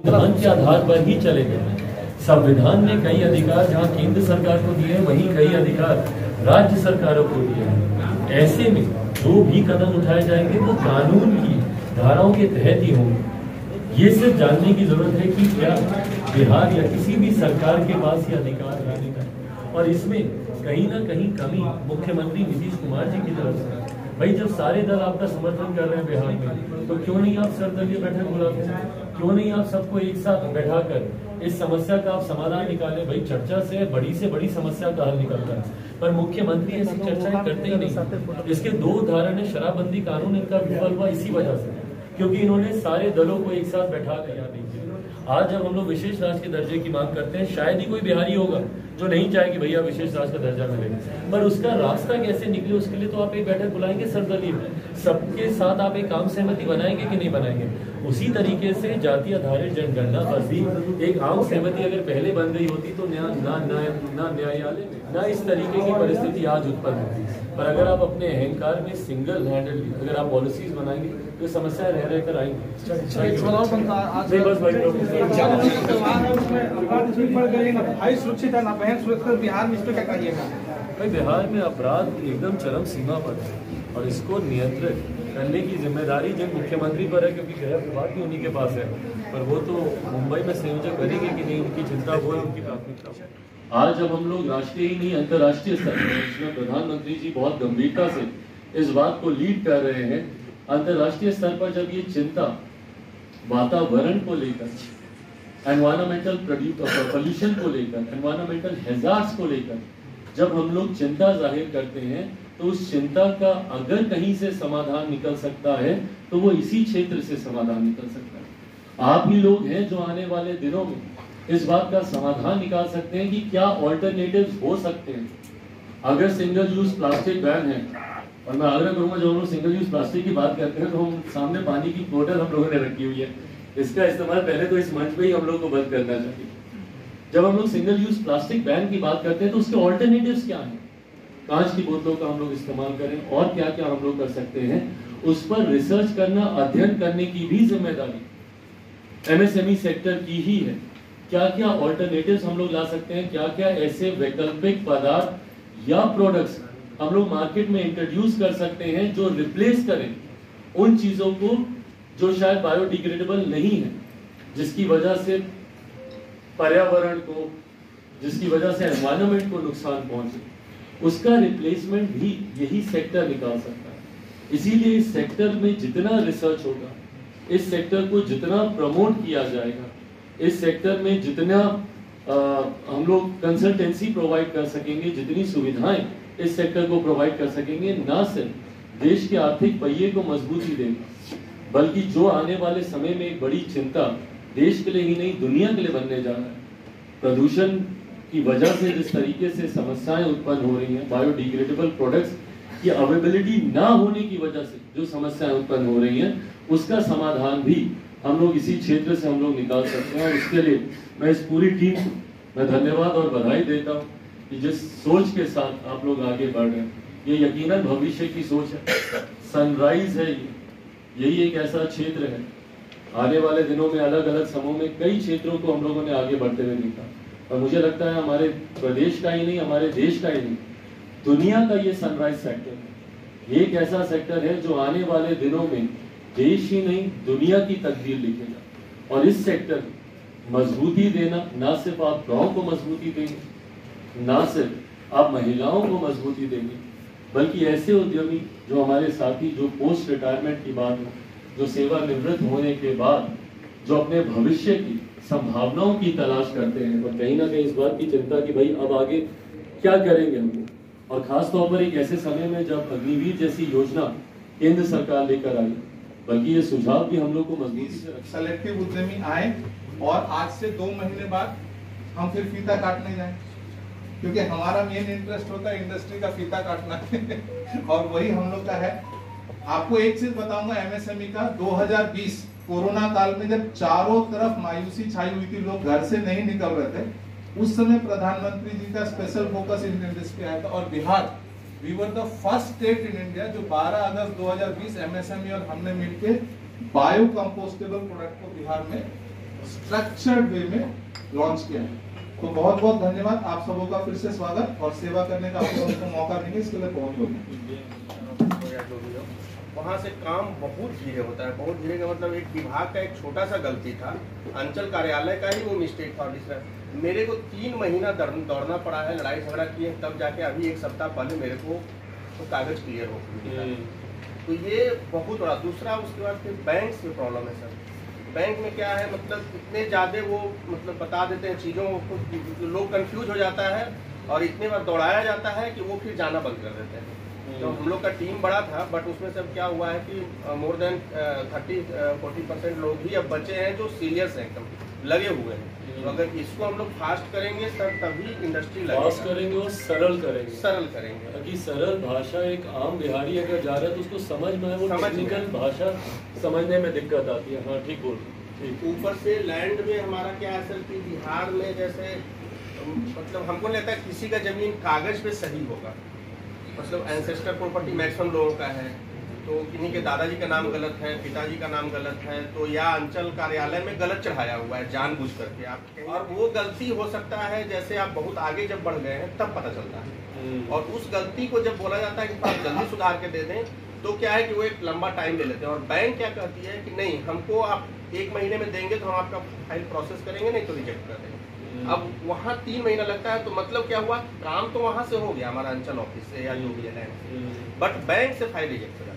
संविधान के आधार पर ही चलेंगे। संविधान ने कई अधिकार जहां केंद्र सरकार को दिए हैं, वहीं कई अधिकार राज्य सरकारों को दिए हैं। ऐसे में जो भी कदम उठाए जाएंगे वो कानून की धाराओं के तहत ही होंगे। ये सिर्फ जानने की जरूरत है कि क्या बिहार या किसी भी सरकार के पास ये अधिकार लाने का, और इसमें कहीं ना कहीं कमी मुख्यमंत्री नीतीश कुमार जी की तरफ से। भाई जब सारे दल आपका समर्थन कर रहे हैं बिहार में, तो क्यों नहीं आप सर्वदलीय बैठक बुलाते हैं? क्यों नहीं आप सबको एक साथ बैठाकर इस समस्या का आप समाधान निकालें? भाई चर्चा से बड़ी समस्या का हल निकलता है, पर मुख्यमंत्री ऐसी चर्चाएं करते ही नहीं। इसके दो उदाहरण है। शराबबंदी कानून इनका विफल हुआ इसी वजह से, क्योंकि इन्होंने सारे दलों को एक साथ बैठा दिया नहीं। आज जब हम लोग विशेष राष्ट्र के दर्जे की मांग करते हैं, शायद ही कोई बिहारी होगा जो नहीं चाहे कि भैया विशेष राष्ट्र का दर्जा मिले, पर उसका रास्ता कैसे निकले उसके लिए तो आप एक बैठक बुलाएंगे सर्वदलीय में, सबके साथ आप एक आम सहमति बनाएंगे कि नहीं बनाएंगे? उसी तरीके से जाति आधारित जनगणना पर भी एक आम सहमति अगर पहले बन गई होती तो ना न्यायालय में ना इस तरीके की परिस्थिति आज उत्पन्न होती। पर अगर आप अपने अहंकार में सिंगल हैंडेडली अगर आप पॉलिसीज बनाएंगे तो समस्या रह कर आएंगी। सुरक्षित है ना बहन सुरक्षित बिहार में, इस पे क्या कहिएगा? भाई बिहार में अपराध एकदम चरम सीमा पर है और इसको नियंत्रित करने की जिम्मेदारी जिन मुख्यमंत्री पर है, क्योंकि गृह विभाग भी उन्हीं के पास है, पर वो तो मुंबई में संयोजक करेंगे कि नहीं, उनकी चिंता वो है, उनकी प्राथमिकता। आज जब हम लोग राष्ट्रीय ही नहीं अंतर्राष्ट्रीय स्तर पर, इसमें प्रधानमंत्री जी बहुत गंभीरता से इस बात को लीड कर रहे हैं, अंतर्राष्ट्रीय स्तर पर जब ये चिंता वातावरण को लेकर, एनवायरमेंटल पोल्यूशन को लेकर, एनवायरमेंटल हैजार्ड्स को लेकर जब हम लोग चिंता जाहिर करते हैं, तो उस चिंता का अगर कहीं से समाधान निकल सकता है तो वो इसी क्षेत्र से समाधान निकल सकता है। आप ही लोग हैं जो आने वाले दिनों में इस बात का समाधान निकाल सकते हैं कि क्या ऑल्टरनेटिव्स हो सकते हैं। अगर सिंगल यूज प्लास्टिक बैन है, और मैं आग्रह करूंगा जब हम लोग सिंगल यूज प्लास्टिक की बात करते हैं तो हम सामने पानी की बोतल हम लोगों ने रखी हुई है, इसका इस्तेमाल पहले तो इस मंच पे ही हम लोग को बंद करना चाहिए। जब हम लोग सिंगल यूज प्लास्टिक बैन की बात करते हैं तो उसके ऑल्टरनेटिव्स क्या हैं? कांच की बोतलों का हम लोग इस्तेमाल करें, और क्या क्या हम लोग कर सकते हैं उस पर रिसर्च करना, अध्ययन करने की भी जिम्मेदारी एमएसएमई सेक्टर की ही है। क्या क्या ऑल्टरनेटिव्स हम लोग ला सकते हैं, क्या क्या ऐसे वैकल्पिक पदार्थ या प्रोडक्ट्स हम लोग मार्केट में इंट्रोड्यूस कर सकते हैं जो रिप्लेस करें उन चीजों को जो शायद बायोडिग्रेडेबल नहीं है, जिसकी वजह से पर्यावरण को, जिसकी वजह से एनवायरनमेंट को नुकसान पहुंचे, उसका रिप्लेसमेंट भी यही सेक्टर निकाल सकता है। इसीलिए इस सेक्टर में जितना रिसर्च होगा, इस सेक्टर को जितना प्रमोट किया जाएगा, इस सेक्टर में जितना हम लोग कंसल्टेंसी प्रोवाइड कर सकेंगे, जितनी सुविधाएं इस सेक्टर को प्रोवाइड कर सकेंगे, ना सिर्फ देश के आर्थिक पहिए को मजबूती देगा, बल्कि जो आने वाले समय में एक बड़ी चिंता देश के लिए ही नहीं दुनिया के लिए बनने जा रहा है, प्रदूषण की वजह से जिस तरीके से समस्याएं उत्पन्न हो रही हैं, बायोडिग्रेडेबल प्रोडक्ट्स की अवेलेबिलिटी ना होने की वजह से जो समस्याएं उत्पन्न हो रही हैं, उसका समाधान भी हम लोग इसी क्षेत्र से हम लोग निकाल सकते हैं। और इसके लिए मैं इस पूरी टीम को मैं धन्यवाद और बधाई देता हूँ कि जिस सोच के साथ आप लोग आगे बढ़ रहे हैं, ये यकीनन भविष्य की सोच है, सनराइज है। यही एक ऐसा क्षेत्र है, आने वाले दिनों में अलग अलग समूह में कई क्षेत्रों को हम लोगों ने आगे बढ़ते हुए देखा, और मुझे लगता है हमारे प्रदेश का ही नहीं, हमारे देश का ही नहीं, दुनिया का ये सनराइज सेक्टर है। ये एक ऐसा सेक्टर है जो आने वाले दिनों में देश ही नहीं दुनिया की तकदीर लिखेगा। और इस सेक्टर में मजबूती देना, ना सिर्फ आप गांव को मजबूती देंगे, ना सिर्फ आप महिलाओं को मजबूती देंगे, बल्कि ऐसे उद्यमी जो हमारे साथी जो पोस्ट रिटायरमेंट की बात हो, जो सेवानिवृत्त होने के बाद जो अपने भविष्य की संभावनाओं की तलाश करते हैं, और कहीं ना कहीं इस बात की चिंता कि भाई अब आगे क्या करेंगे हम, और खास तौर पर एक ऐसे समय में जब अग्निवीर जैसी योजना केंद्र सरकार लेकर आई, बल्कि ये सुझाव भी हम लोग को मजबूती से सेलेक्टिव उद्यमी आए और आज से 2 महीने बाद हम फिर फीता काटने जाएं, क्योंकि हमारा मेन इंटरेस्ट होता है इंडस्ट्री का फीता काटना और वही हम लोग का है। आपको एक चीज बताऊंगा एमएसएमई का, 2020 कोरोना काल में जब चारों तरफ मायूसी छाई हुई थी, लोग घर से नहीं निकल रहे थे, उस समय प्रधानमंत्री जी का स्पेशल फोकस इन इंडस्ट्री आया था, और Bihar we were the first state in India जो 12 अगस्त 2020 एमएसएमई और हमने मिलकर बायो कंपोस्टेबल प्रोडक्ट को बिहार में स्ट्रक्चर्ड वे में लॉन्च किया है। तो बहुत बहुत धन्यवाद, आप सबों का फिर से स्वागत और सेवा करने का आप लोगों को मौका देंगे, इसके लिए बहुत बहुत वहाँ से काम बहुत धीरे होता है, बहुत धीरे का मतलब एक विभाग का एक छोटा सा गलती था, अंचल कार्यालय का ही वो मिस्टेक था। मेरे को 3 महीना दौड़ना पड़ा है, लड़ाई झगड़ा किए, तब जाके अभी 1 सप्ताह पहले मेरे को तो कागज क्लियर हो गया। तो ये बहुत बड़ा। दूसरा उसके बाद फिर बैंक से प्रॉब्लम है सर। बैंक में क्या है, मतलब इतने ज़्यादा वो मतलब बता देते हैं चीज़ों को, लोग कंफ्यूज हो जाता है और इतने बार दौड़ाया जाता है कि वो फिर जाना बंद कर देते हैं। तो हम लोग का टीम बड़ा था, बट उसमें सब क्या हुआ है कि मोर देन 30-40% लोग ही अब बचे हैं जो सीरियस हैं, एकदम लगे हुए हैं। तो अगर इसको हम लोग फास्ट करेंगे सर, तभी इंडस्ट्री फास्ट करेंगे और सरल करेंगे, सरल करेंगे। ताकि सरल भाषा एक आम बिहारी अगर जा रहा है तो उसको समझ में आए, वो टेक्निकल भाषा समझने में दिक्कत आती है। हाँ ठीक बोल। ऊपर से लैंड में हमारा क्या है सर कि बिहार में जैसे मतलब हमको लगता है किसी का जमीन कागज पे सही होगा, मतलब एंसेस्टर प्रॉपर्टी मैक्सिमम लोगों का है, तो किन्हीं के दादाजी का नाम गलत है, पिताजी का नाम गलत है, तो या अंचल कार्यालय में गलत चढ़ाया हुआ है जानबूझ करके आप, और वो गलती हो सकता है जैसे आप बहुत आगे जब बढ़ गए हैं तब पता चलता है। और उस गलती को जब बोला जाता है कि आप जल्दी सुधार के दे दें, तो क्या है कि वो एक लंबा टाइम ले लेते हैं। और बैंक क्या कहती है कि नहीं, हमको आप 1 महीने में देंगे तो हम आपका फाइल प्रोसेस करेंगे, नहीं तो रिजेक्ट कर देंगे। अब वहाँ 3 महीना लगता है, तो मतलब क्या हुआ, काम तो वहाँ से हो गया हमारा अंचल ऑफिस से या जो भी है लैंड से, बट बैंक से फाइल रिजेक्ट हो जाता है।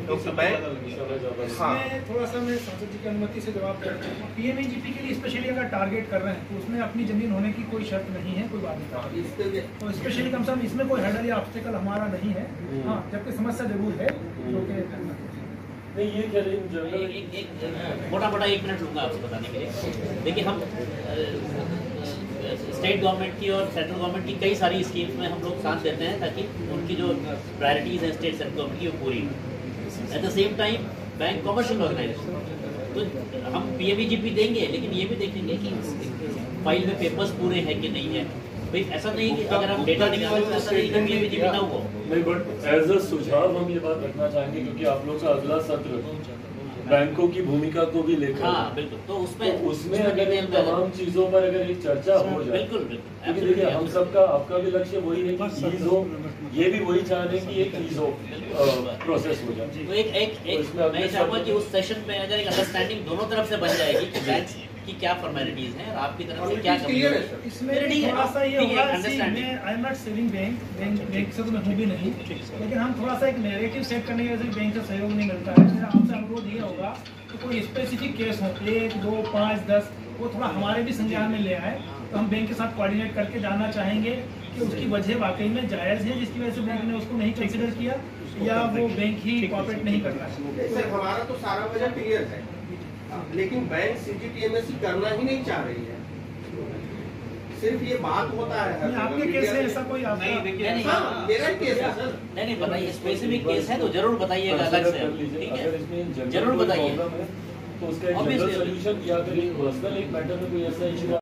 तो बैंक इसमें थोड़ा सा मैं सांसद जी की अनुमति से जवाब देना चाहूँगा। पीएमईजीपी के लिए स्पेशली अगर टारगेट कर रहे हैं तो उसमें अपनी जमीन होने की कोई शर्त नहीं है, कोई बात नहीं। तो स्पेशली कम से कम इसमें कोई हर्डल या ऑब्स्टेकल हमारा नहीं है। हाँ, जबकि समस्या जरूर है जो कि नहीं, ये कह रहे एक मोटा 1 मिनट लूँगा आपसे बताने के लिए। देखिए, हम स्टेट गवर्नमेंट की और सेंट्रल गवर्नमेंट की कई सारी स्कीम्स में हम लोग साथ देते हैं ताकि उनकी जो प्रायोरिटीज़ हैं स्टेट सेंट्रल गवर्नमेंट की वो पूरी हो। At the same time bank commercial organization, तो हम पीएमईजीपी देंगे, लेकिन ये भी देखेंगे कि फाइल में पेपर्स पूरे हैं कि नहीं है। भाई ऐसा नहीं कि अगर हम डेटा निकालें तो ऐसा नहीं कि पीएमईजीपी ना हो। नहीं, बट एज अ सुझाव हम ये बात रखना चाहेंगे, क्योंकि आप लोग का अगला सत्र बैंकों की भूमिका को भी लेकर, हाँ बिल्कुल, तो उसमें अगर इन तमाम चीजों पर अगर एक चर्चा हो जाए, बिल्कुल क्योंकि देखिए हम सबका, आपका भी लक्ष्य वही है कि ईज हो, ये भी वही चाह रहे हैं कि एक ईज हो प्रोसेस हो जाए। तो एक मैं चाहूँगा कि उस सेशन में अगर एक अंडरस्टैंडिंग दोनों तरफ से बन जाएगी कि बैंक की क्या फॉर्मेलिटीज हैं और आपकी तरफ से क्या कमी है। इसमें थोड़ा सा ये होगा, मैं I am not saving bank से तो मैं हूँ भी नहीं, लेकिन हम थोड़ा सा एक नैरेटिव सेट करने की वजह से बैंक से सहयोग नहीं मिलता है। मेरा आपसे अनुरोध ये होगा कि कोई स्पेसिफिक केस हो, 1, 2, 5, 10, वो थोड़ा हमारे भी संज्ञान में ले आए, तो हम बैंक के साथ कोऑर्डिनेट करके जानना चाहेंगे कि उसकी वजह वाकई में जायज़ है जिसकी वजह से बैंक ने उसको नहीं कंसिडर किया, या वो बैंक ही कोऑपरेट नहीं करता है। सर हमारा तो सारा वजह क्लियर है, लेकिन बैंक सीजीटीएमएससी करना ही नहीं चाह रही है। सिर्फ ये बात होता है। आपके केस है ऐसा कोई? नहीं, मेरा केस है सर। नहीं बताइए, स्पेसिफिक केस है तो जरूर बताइएगा अलग से, ठीक है, जरूर बताइए। तो उसका एक जनरल सोल्यूशन, या फिर एक पर्सनल एक मैटर में कोई ऐसा इशू